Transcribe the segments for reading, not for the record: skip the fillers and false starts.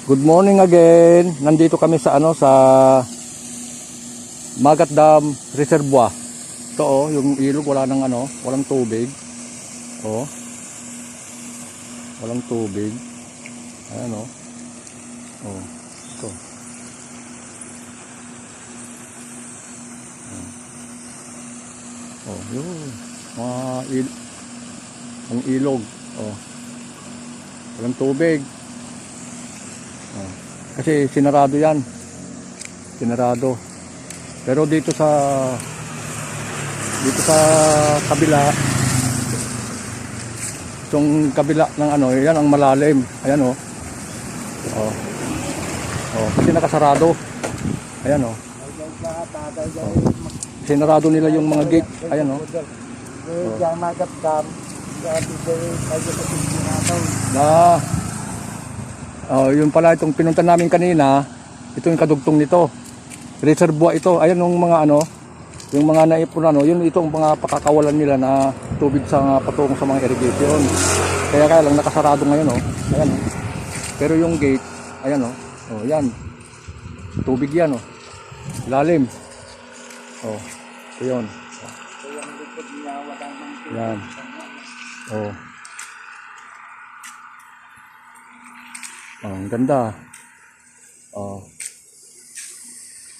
Good morning again. Nandito kami sa sa Magat Dam Reservoir. Ito yung ilog wala nang walang tubig. Walang tubig. Ayan ito. Yun. Ang ilog. Walang tubig. Kasi sinarado yan. Sinarado. Pero dito sa kabila, itong kabila ng yan ang malalim. Ayan kasi nakasarado. Ayan sinarado nila yung mga gate. Ayan yun pala itong pinunta namin kanina. Ito yung kadugtong nito. Reservoir ito. Ayan yung mga yung mga naipon yun itong mga pakakawalan nila na tubig sa patungo sa mga irrigation. Kaya lang nakasarado ngayon Ayan Pero yung gate, ayan yan. Tubig yan Lalim. Ito yun. Yan. Ang ganda.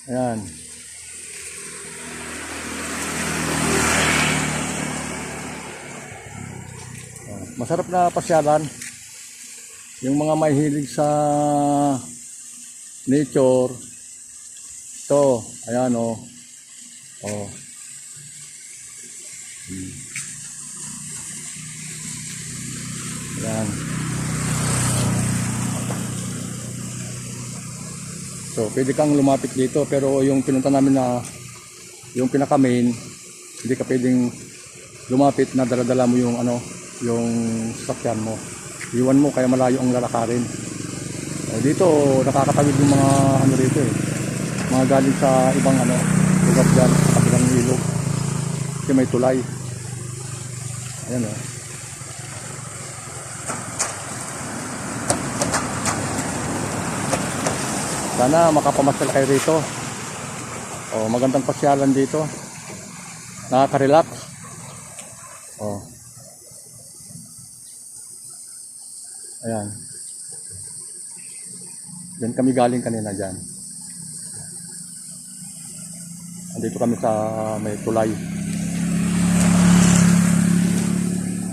Ayan. Masarap na pasyalan. Yung mga mahilig sa nature. Ito, ayan Ayan. So, pwede kang lumapit dito pero yung pinunta namin na yung pinaka main, hindi ka pwedeng lumapit na dala-dala mo yung yung sasakyan mo. Iwan mo kaya malayo ang lalakarin. Dito nakakatawid yung mga dito mga galing sa ibang lugar dyan sa kabilang ilog. Kasi may tulay. Ayan Sana makapamasyal kayo rito. Magandang pasyalan dito. Nakaka-relax. Ayan. Diyan kami galing kanina dyan. Andito kami sa may tulay.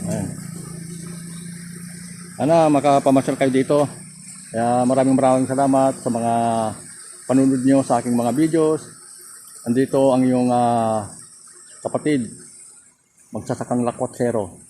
Ayan. Sana makapamasyal kayo dito. Kaya maraming salamat sa mga panunod nyo sa aking mga videos. Andito ang iyong kapatid, magsasakang lakwatsero.